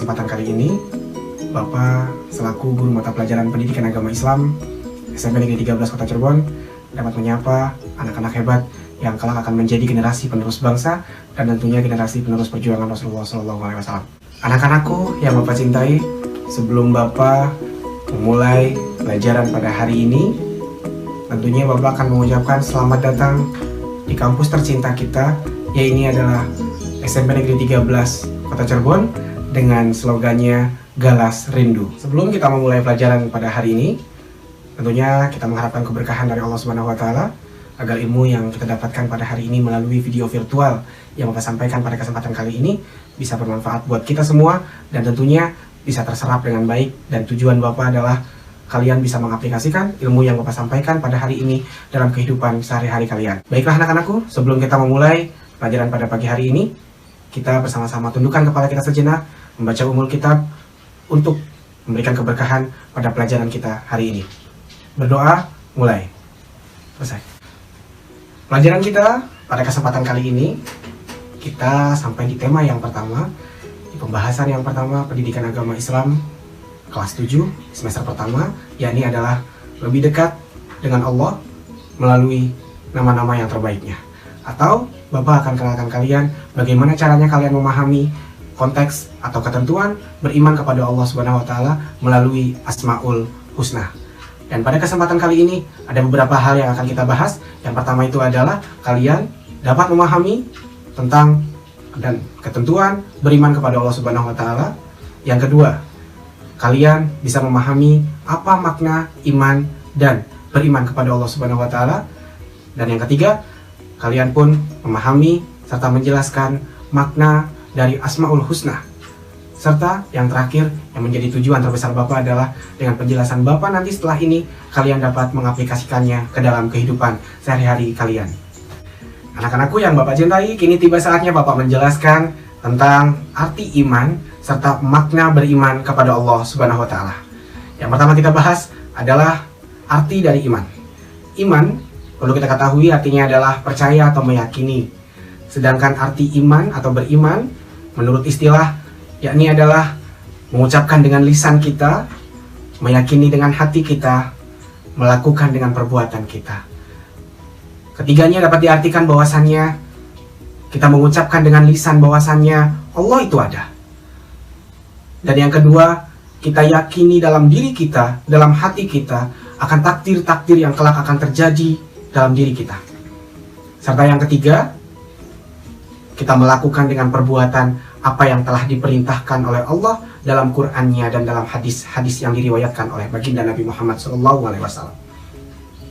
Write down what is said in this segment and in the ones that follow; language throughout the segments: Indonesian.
kesempatan kali ini, Bapak selaku guru mata pelajaran pendidikan agama Islam SMP Negeri 13 Kota Cirebon dapat menyapa anak-anak hebat yang kelak akan menjadi generasi penerus bangsa dan tentunya generasi penerus perjuangan Rasulullah SAW. Anak-anakku yang Bapak cintai, sebelum Bapak memulai pelajaran pada hari ini, tentunya Bapak akan mengucapkan selamat datang di kampus tercinta kita, yaitu ini adalah SMP Negeri 13 Kota Cirebon dengan slogannya Galas Rindu. Sebelum kita memulai pelajaran pada hari ini, tentunya kita mengharapkan keberkahan dari Allah Subhanahu wa Ta'ala agar ilmu yang kita dapatkan pada hari ini melalui video virtual yang Bapak sampaikan pada kesempatan kali ini bisa bermanfaat buat kita semua dan tentunya bisa terserap dengan baik, dan tujuan Bapak adalah kalian bisa mengaplikasikan ilmu yang Bapak sampaikan pada hari ini dalam kehidupan sehari-hari kalian. Baiklah anak-anakku, sebelum kita memulai pelajaran pada pagi hari ini, kita bersama-sama tundukkan kepala kita sejenak, membaca umul kitab untuk memberikan keberkahan pada pelajaran kita hari ini. Berdoa, mulai. Selesai. Pelajaran kita pada kesempatan kali ini, kita sampai di tema yang pertama, di pembahasan yang pertama, pendidikan agama Islam kelas 7 semester pertama, yakni adalah lebih dekat dengan Allah melalui nama-nama yang terbaiknya. Atau Bapak akan kenalkan kalian bagaimana caranya kalian memahami konteks atau ketentuan beriman kepada Allah Subhanahu wa Ta'ala melalui Asmaul Husna. Dan pada kesempatan kali ini ada beberapa hal yang akan kita bahas. Yang pertama itu adalah kalian dapat memahami tentang dan ketentuan beriman kepada Allah Subhanahu wa Ta'ala. Yang kedua, kalian bisa memahami apa makna iman dan beriman kepada Allah Subhanahu wa Ta'ala. Dan yang ketiga, kalian pun memahami serta menjelaskan makna dari Asmaul Husna. Serta yang terakhir yang menjadi tujuan terbesar Bapak adalah dengan penjelasan Bapak nanti setelah ini kalian dapat mengaplikasikannya ke dalam kehidupan sehari-hari kalian. Anak-anakku yang Bapak cintai, kini tiba saatnya Bapak menjelaskan tentang arti iman serta makna beriman kepada Allah Subhanahu wa Ta'ala. Yang pertama kita bahas adalah arti dari iman. Iman perlu kita ketahui artinya adalah percaya atau meyakini. Sedangkan arti iman atau beriman menurut istilah yakni adalah mengucapkan dengan lisan kita, meyakini dengan hati kita, melakukan dengan perbuatan kita. Ketiganya dapat diartikan bahwasannya kita mengucapkan dengan lisan bahwasannya Allah itu ada. Dan yang kedua, kita yakini dalam diri kita, dalam hati kita akan takdir-takdir yang kelak akan terjadi dalam diri kita. Serta yang ketiga, kita melakukan dengan perbuatan apa yang telah diperintahkan oleh Allah dalam Qur'annya dan dalam hadis-hadis yang diriwayatkan oleh baginda Nabi Muhammad SAW.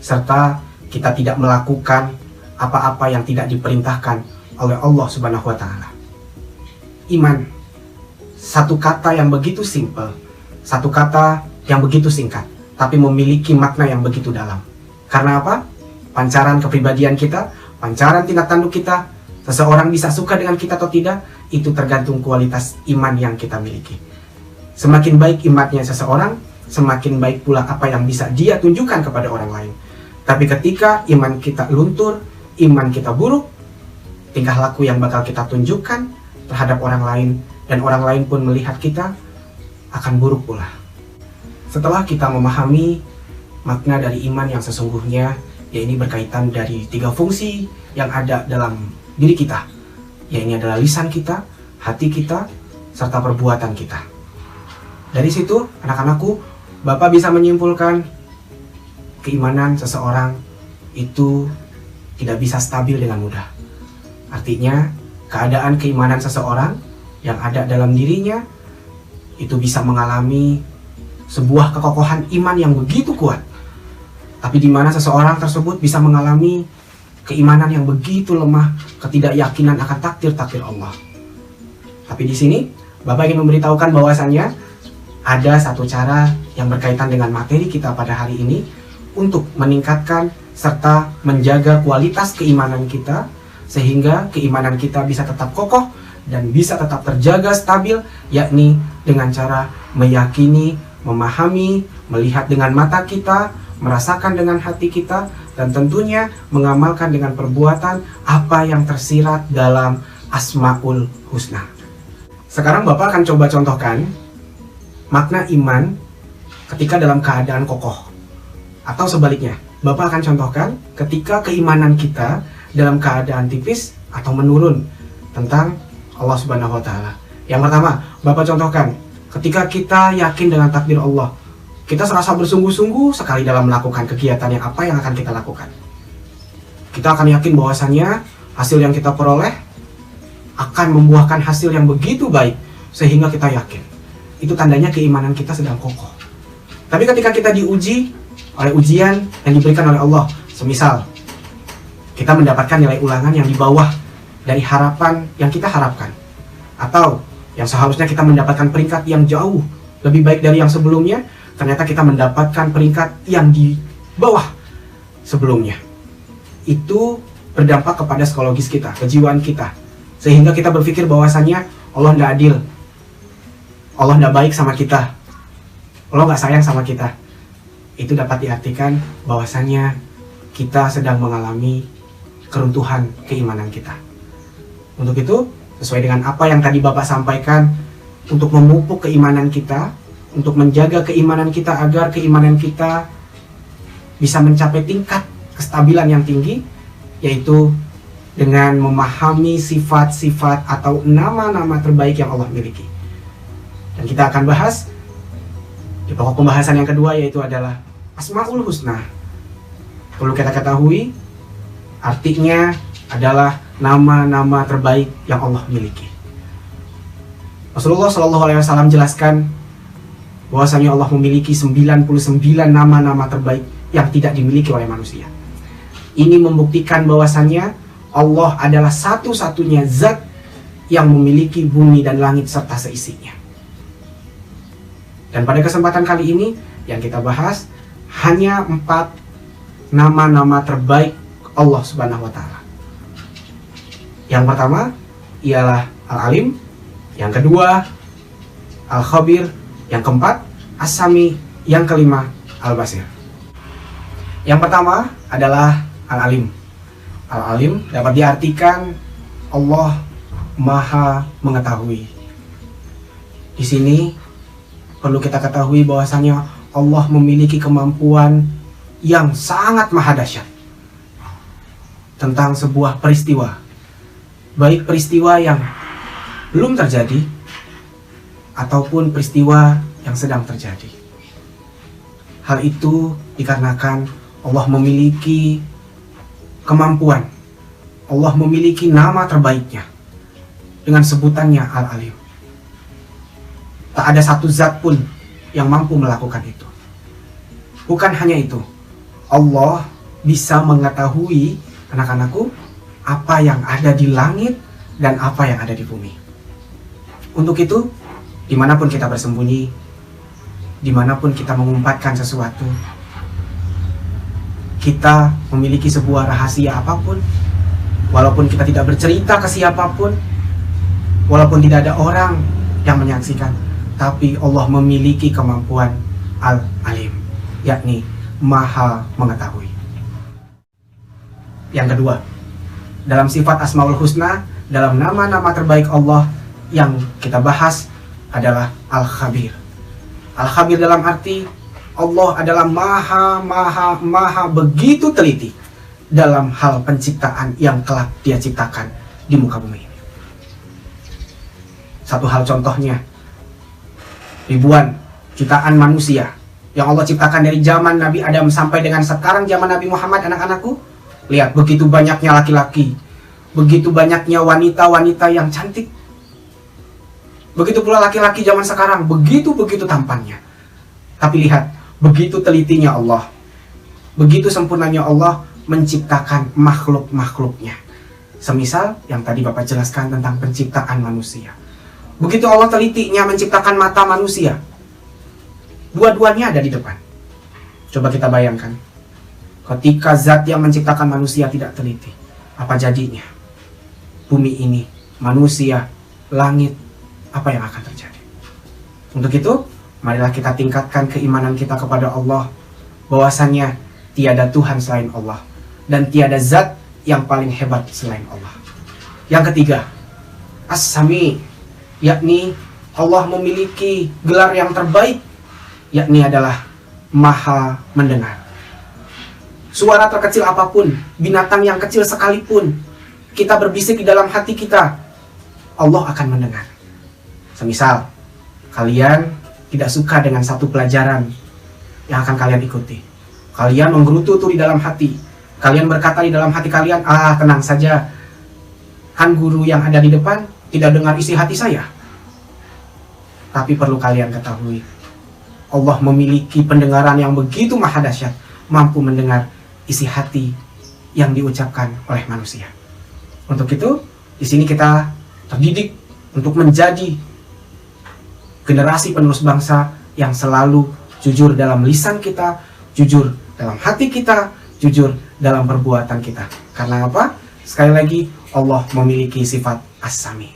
Serta kita tidak melakukan apa-apa yang tidak diperintahkan oleh Allah Subhanahu wa Ta'ala. Iman, satu kata yang begitu simpel, satu kata yang begitu singkat, tapi memiliki makna yang begitu dalam. Karena apa? Pancaran kepribadian kita, pancaran tindak tanduk kita, seseorang bisa suka dengan kita atau tidak, itu tergantung kualitas iman yang kita miliki. Semakin baik imannya seseorang, semakin baik pula apa yang bisa dia tunjukkan kepada orang lain. Tapi ketika iman kita luntur, iman kita buruk, tingkah laku yang bakal kita tunjukkan terhadap orang lain, dan orang lain pun melihat kita akan buruk pula. Setelah kita memahami makna dari iman yang sesungguhnya, ya ini berkaitan dari 3 fungsi yang ada dalam diri kita, ya ini adalah lisan kita, hati kita, serta perbuatan kita. Dari situ, anak-anakku, Bapak bisa menyimpulkan keimanan seseorang itu tidak bisa stabil dengan mudah. Artinya, keadaan keimanan seseorang yang ada dalam dirinya itu bisa mengalami sebuah kekokohan iman yang begitu kuat. Tapi di mana seseorang tersebut bisa mengalami keimanan yang begitu lemah, ketidakyakinan akan takdir-takdir Allah. Tapi di sini, Bapak ingin memberitahukan bahwasannya ada satu cara yang berkaitan dengan materi kita pada hari ini untuk meningkatkan serta menjaga kualitas keimanan kita, sehingga keimanan kita bisa tetap kokoh dan bisa tetap terjaga stabil, yakni dengan cara meyakini, memahami, melihat dengan mata kita, merasakan dengan hati kita, dan tentunya mengamalkan dengan perbuatan apa yang tersirat dalam Asmaul Husna. Sekarang Bapak akan coba contohkan makna iman ketika dalam keadaan kokoh. Atau sebaliknya, Bapak akan contohkan ketika keimanan kita dalam keadaan tipis atau menurun tentang Allah Subhanahu wa Ta'ala. Yang pertama, Bapak contohkan ketika kita yakin dengan takdir Allah, kita serasa bersungguh-sungguh sekali dalam melakukan kegiatan yang apa yang akan kita lakukan. Kita akan yakin bahwasannya hasil yang kita peroleh akan membuahkan hasil yang begitu baik sehingga kita yakin. Itu tandanya keimanan kita sedang kokoh. Tapi ketika kita diuji oleh ujian yang diberikan oleh Allah, semisal kita mendapatkan nilai ulangan yang di bawah dari harapan yang kita harapkan, atau yang seharusnya kita mendapatkan peringkat yang jauh lebih baik dari yang sebelumnya, ternyata kita mendapatkan peringkat yang di bawah sebelumnya. Itu berdampak kepada psikologis kita, kejiwaan kita, sehingga kita berpikir bahwasannya Allah tidak adil, Allah tidak baik sama kita, Allah nggak sayang sama kita. Itu dapat diartikan bahwasannya kita sedang mengalami keruntuhan keimanan kita. Untuk itu, sesuai dengan apa yang tadi Bapak sampaikan, untuk memupuk keimanan kita, untuk menjaga keimanan kita agar keimanan kita bisa mencapai tingkat kestabilan yang tinggi, yaitu dengan memahami sifat-sifat atau nama-nama terbaik yang Allah miliki. Dan kita akan bahas di pokok pembahasan yang kedua, yaitu adalah Asmaul Husna. Perlu kita ketahui, artinya adalah nama-nama terbaik yang Allah miliki. Rasulullah SAW jelaskan bahwasanya Allah memiliki 99 nama-nama terbaik yang tidak dimiliki oleh manusia. Ini membuktikan bahwasannya Allah adalah satu-satunya zat yang memiliki bumi dan langit serta seisinya. Dan pada kesempatan kali ini yang kita bahas hanya 4 nama-nama terbaik Allah Subhanahu wa Ta'ala. Yang pertama ialah Al-Alim, yang kedua Al-Khabir, yang keempat As-Sami, yang kelima Al-Basir. Yang pertama adalah Al-Alim. Al-Alim dapat diartikan Allah Maha Mengetahui. Di sini perlu kita ketahui bahwasanya Allah memiliki kemampuan yang sangat maha dahsyat tentang sebuah peristiwa, baik peristiwa yang belum terjadi ataupun peristiwa yang sedang terjadi. Hal itu dikarenakan Allah memiliki kemampuan, Allah memiliki nama terbaiknya dengan sebutannya Al-Alim. Tak ada satu zat pun yang mampu melakukan itu. Bukan hanya itu, Allah bisa mengetahui, anak-anakku, apa yang ada di langit dan apa yang ada di bumi. Untuk itu, dimanapun kita bersembunyi, dimanapun kita mengumpatkan sesuatu, kita memiliki sebuah rahasia apapun, walaupun kita tidak bercerita ke siapapun, walaupun tidak ada orang yang menyaksikan, tapi Allah memiliki kemampuan Al-Alim, yakni Maha Mengetahui. Yang kedua, dalam sifat Asmaul Husna, dalam nama-nama terbaik Allah yang kita bahas adalah Al-Khabir. Al-Khabir dalam arti Allah adalah maha begitu teliti dalam hal penciptaan yang kelak Dia ciptakan di muka bumi ini. Satu hal contohnya, ribuan ciptaan manusia yang Allah ciptakan dari zaman Nabi Adam sampai dengan sekarang zaman Nabi Muhammad, anak-anakku. Lihat, begitu banyaknya laki-laki, begitu banyaknya wanita-wanita yang cantik. Begitu pula laki-laki zaman sekarang, begitu tampannya. Tapi lihat, begitu telitinya Allah, begitu sempurnanya Allah menciptakan makhluk-makhluknya. Semisal yang tadi Bapak jelaskan tentang penciptaan manusia. Begitu Allah telitinya menciptakan mata manusia, dua-duanya ada di depan. Coba kita bayangkan, ketika zat yang menciptakan manusia tidak teliti, apa jadinya? Bumi ini, manusia, langit, apa yang akan terjadi? Untuk itu, marilah kita tingkatkan keimanan kita kepada Allah, bahwasannya tiada Tuhan selain Allah, dan tiada zat yang paling hebat selain Allah. Yang ketiga, As-Sami, yakni Allah memiliki gelar yang terbaik, yakni adalah Maha Mendengar. Suara terkecil apapun, binatang yang kecil sekalipun, kita berbisik di dalam hati kita, Allah akan mendengar. Semisal, kalian tidak suka dengan satu pelajaran yang akan kalian ikuti. Kalian menggerutu tuh di dalam hati. Kalian berkata di dalam hati kalian, tenang saja, kan guru yang ada di depan tidak dengar isi hati saya. Tapi perlu kalian ketahui, Allah memiliki pendengaran yang begitu maha dahsyat, mampu mendengar isi hati yang diucapkan oleh manusia. Untuk itu, di sini kita terdidik untuk menjadi generasi penerus bangsa yang selalu jujur dalam lisan kita, jujur dalam hati kita, jujur dalam perbuatan kita. Karena apa? Sekali lagi, Allah memiliki sifat As-Sami.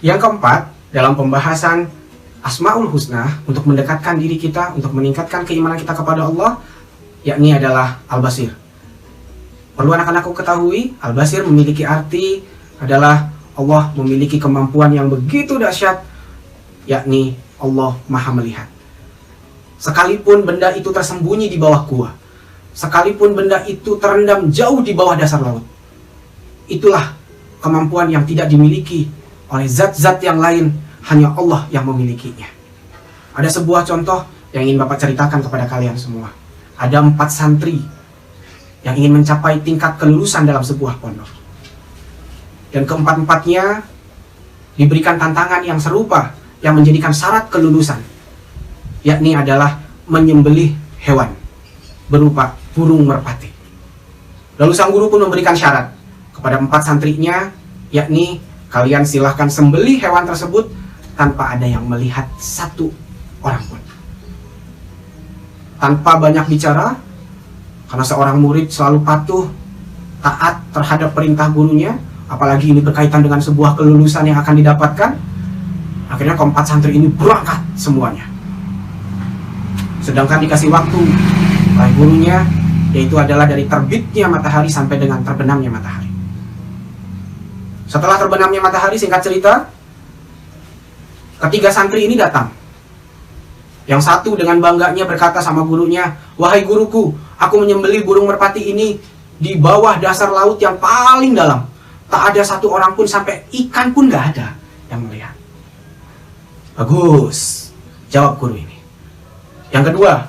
Yang keempat, dalam pembahasan Asmaul Husna, untuk mendekatkan diri kita, untuk meningkatkan keimanan kita kepada Allah, yakni adalah Al-Basir. Perlu anak-anakku ketahui, Al-Basir memiliki arti adalah Allah memiliki kemampuan yang begitu dahsyat, yakni Allah Maha Melihat. Sekalipun benda itu tersembunyi di bawah gua, sekalipun benda itu terendam jauh di bawah dasar laut, itulah kemampuan yang tidak dimiliki oleh zat-zat yang lain, hanya Allah yang memilikinya. Ada sebuah contoh yang ingin Bapak ceritakan kepada kalian semua. Ada 4 santri yang ingin mencapai tingkat kelulusan dalam sebuah pondok. Dan keempat-empatnya diberikan tantangan yang serupa yang menjadikan syarat kelulusan, yakni adalah menyembelih hewan berupa burung merpati. Lalu sang guru pun memberikan syarat kepada 4 santrinya, yakni kalian silahkan sembelih hewan tersebut tanpa ada yang melihat satu orang pun. Tanpa banyak bicara, karena seorang murid selalu patuh, taat terhadap perintah gurunya, apalagi ini berkaitan dengan sebuah kelulusan yang akan didapatkan, akhirnya keempat santri ini berangkat semuanya. Sedangkan dikasih waktu oleh gurunya, yaitu adalah dari terbitnya matahari sampai dengan terbenamnya matahari. Setelah terbenamnya matahari, singkat cerita, ketiga santri ini datang. Yang satu dengan bangganya berkata sama gurunya, "Wahai guruku, aku menyembelih burung merpati ini di bawah dasar laut yang paling dalam. Tak ada satu orang pun, sampai ikan pun gak ada yang melihat." "Bagus," jawab guru ini. Yang kedua,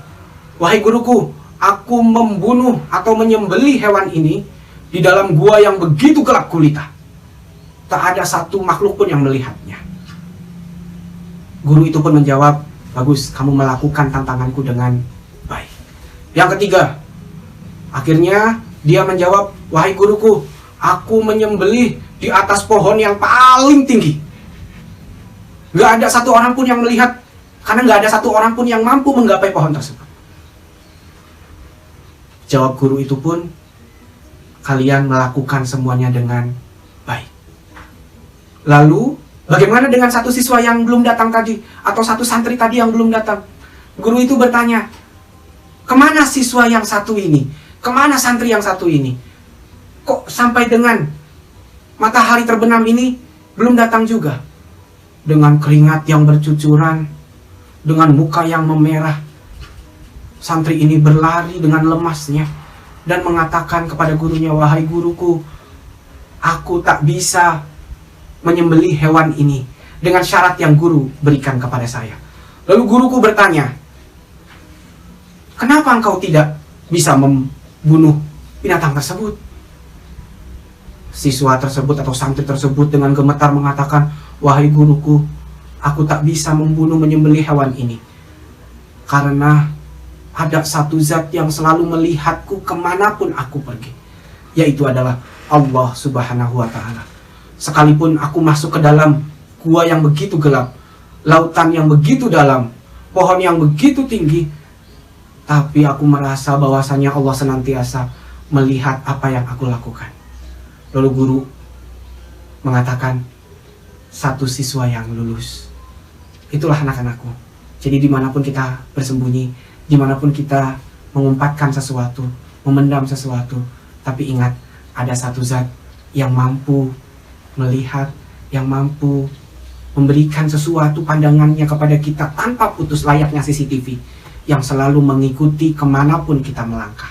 "Wahai guruku, aku membunuh atau menyembelih hewan ini di dalam gua yang begitu gelap gulita. Tak ada satu makhluk pun yang melihatnya." Guru itu pun menjawab, "Bagus, kamu melakukan tantanganku dengan baik." Yang ketiga, akhirnya dia menjawab, "Wahai guruku, aku menyembelih di atas pohon yang paling tinggi. Gak ada satu orang pun yang melihat, karena gak ada satu orang pun yang mampu menggapai pohon tersebut." Jawab guru itu pun, "Kalian melakukan semuanya dengan baik." Lalu, bagaimana dengan satu siswa yang belum datang tadi? Atau satu santri tadi yang belum datang? Guru itu bertanya, "Kemana siswa yang satu ini? Kemana santri yang satu ini? Kok sampai dengan matahari terbenam ini belum datang juga?" Dengan keringat yang bercucuran, dengan muka yang memerah, santri ini berlari dengan lemasnya dan mengatakan kepada gurunya, "Wahai guruku, aku tak bisa menyembelih hewan ini dengan syarat yang guru berikan kepada saya." Lalu guruku bertanya, "Kenapa engkau tidak bisa membunuh binatang tersebut?" Siswa tersebut atau santri tersebut dengan gemetar mengatakan, "Wahai guruku, aku tak bisa menyembelih hewan ini karena ada satu zat yang selalu melihatku kemanapun aku pergi, yaitu adalah Allah Subhanahu wa Ta'ala. Sekalipun aku masuk ke dalam gua yang begitu gelap, lautan yang begitu dalam, pohon yang begitu tinggi, tapi aku merasa bahwasanya Allah senantiasa melihat apa yang aku lakukan." Lalu guru mengatakan, "Satu siswa yang lulus." Itulah anak-anakku. Jadi dimanapun kita bersembunyi, dimanapun kita mengumpatkan sesuatu, memendam sesuatu, tapi ingat, ada satu zat yang mampu melihat, yang mampu memberikan sesuatu pandangannya kepada kita tanpa putus layaknya CCTV yang selalu mengikuti kemanapun kita melangkah.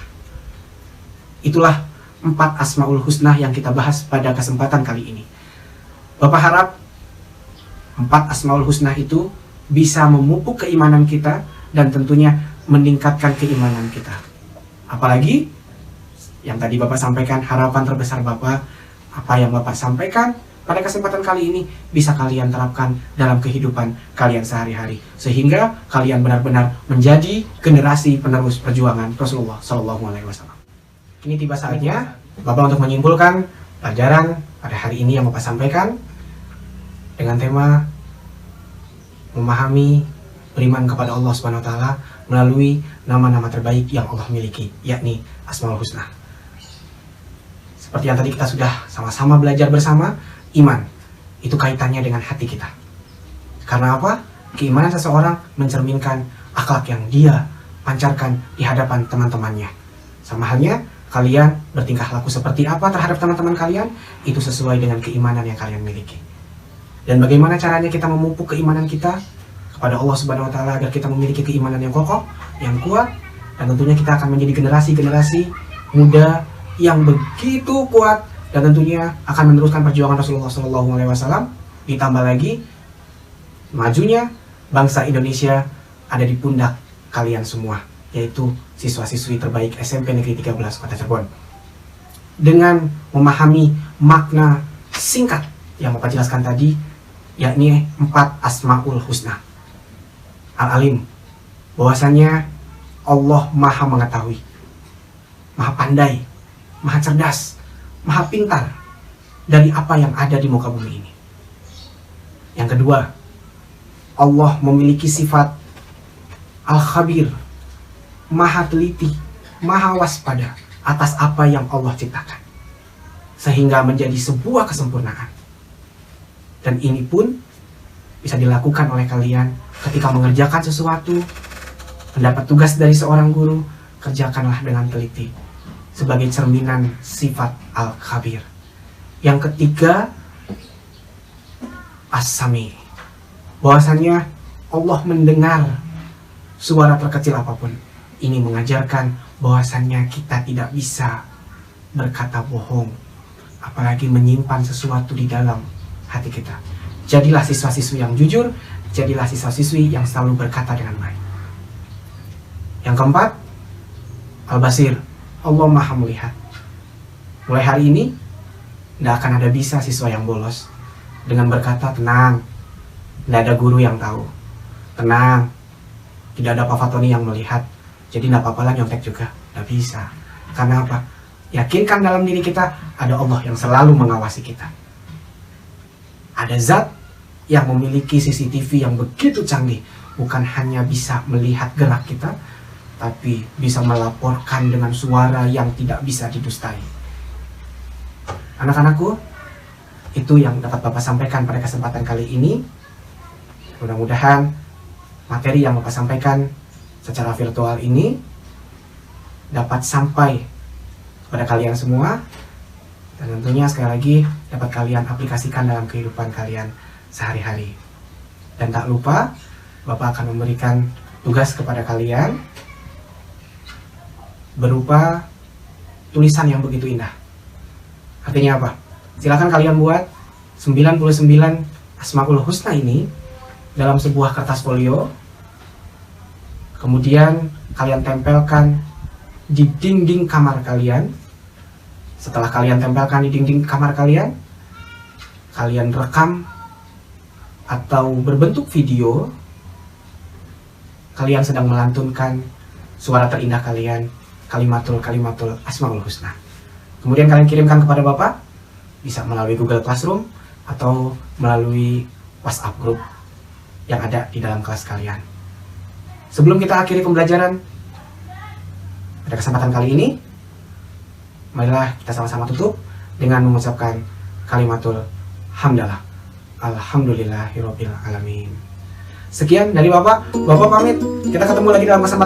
Itulah 4 Asmaul Husna yang kita bahas pada kesempatan kali ini. Bapak harap 4 Asmaul Husna itu bisa memupuk keimanan kita dan tentunya meningkatkan keimanan kita. Apalagi yang tadi Bapak sampaikan, harapan terbesar Bapak, apa yang Bapak sampaikan pada kesempatan kali ini bisa kalian terapkan dalam kehidupan kalian sehari-hari, sehingga kalian benar-benar menjadi generasi penerus perjuangan Rasulullah SAW. Kini tiba saatnya Bapak untuk menyimpulkan pelajaran pada hari ini yang Bapak sampaikan dengan tema memahami beriman kepada Allah Subhanahu wa taala melalui nama-nama terbaik yang Allah miliki, yakni Asmaul Husna. Seperti yang tadi kita sudah sama-sama belajar bersama, iman itu kaitannya dengan hati kita. Karena apa? Keimanan seseorang mencerminkan akhlak yang dia pancarkan di hadapan teman-temannya. Sama halnya kalian bertingkah laku seperti apa terhadap teman-teman kalian, itu sesuai dengan keimanan yang kalian miliki. Dan bagaimana caranya kita memupuk keimanan kita kepada Allah Subhanahu wa taala agar kita memiliki keimanan yang kokoh, yang kuat, dan tentunya kita akan menjadi generasi-generasi muda yang begitu kuat dan tentunya akan meneruskan perjuangan Rasulullah SAW. Ditambah lagi majunya bangsa Indonesia ada di pundak kalian semua, yaitu siswa-siswi terbaik SMP Negeri 13 Kota Cirebon. Dengan memahami makna singkat yang Bapak jelaskan tadi, yakni 4 Asmaul Husna. Al-Alim, bahwasanya Allah Maha mengetahui, Maha pandai, Maha cerdas, Maha pintar dari apa yang ada di muka bumi ini. Yang kedua, Allah memiliki sifat Al-Khabir, Maha teliti, Maha waspada atas apa yang Allah ciptakan, sehingga menjadi sebuah kesempurnaan. Dan ini pun bisa dilakukan oleh kalian ketika mengerjakan sesuatu, mendapat tugas dari seorang guru, kerjakanlah dengan teliti, sebagai cerminan sifat Al-Khabir. Yang ketiga, As-Sami, bahwasanya Allah mendengar suara terkecil apapun. Ini mengajarkan bahwasannya kita tidak bisa berkata bohong, apalagi menyimpan sesuatu di dalam hati kita. Jadilah siswa-siswi yang jujur, jadilah siswa-siswi yang selalu berkata dengan baik. Yang keempat, Al-Basir, Allah Maha melihat. Mulai hari ini tidak akan ada bisa siswa yang bolos dengan berkata tenang, tidak ada guru yang tahu, tenang, tidak ada Pak Fatoni yang melihat, jadi tidak apa-apa lah nyontek juga. Tidak bisa. Karena apa? Yakinkan dalam diri kita ada Allah yang selalu mengawasi kita. Ada zat yang memiliki CCTV yang begitu canggih, bukan hanya bisa melihat gerak kita, tapi bisa melaporkan dengan suara yang tidak bisa didustai. Anak-anakku, itu yang dapat Bapak sampaikan pada kesempatan kali ini. Mudah-mudahan materi yang Bapak sampaikan secara virtual ini dapat sampai kepada kalian semua, dan tentunya sekali lagi dapat kalian aplikasikan dalam kehidupan kalian sehari-hari. Dan tak lupa, Bapak akan memberikan tugas kepada kalian berupa tulisan yang begitu indah. Artinya apa? Silakan kalian buat 99 Asmaul Husna ini dalam sebuah kertas folio, kemudian kalian tempelkan di dinding kamar kalian. Setelah kalian tempelkan di dinding kamar kalian, kalian rekam atau berbentuk video kalian sedang melantunkan suara terindah kalian, kalimatul Asmaul Husna. Kemudian kalian kirimkan kepada Bapak, bisa melalui Google Classroom atau melalui WhatsApp group yang ada di dalam kelas kalian. Sebelum kita akhiri pembelajaran pada kesempatan kali ini, marilah kita sama-sama tutup dengan mengucapkan kalimatul hamdalah. Alhamdulillahirabbil alamin. Sekian dari Bapak pamit. Kita ketemu lagi dalam kesempatan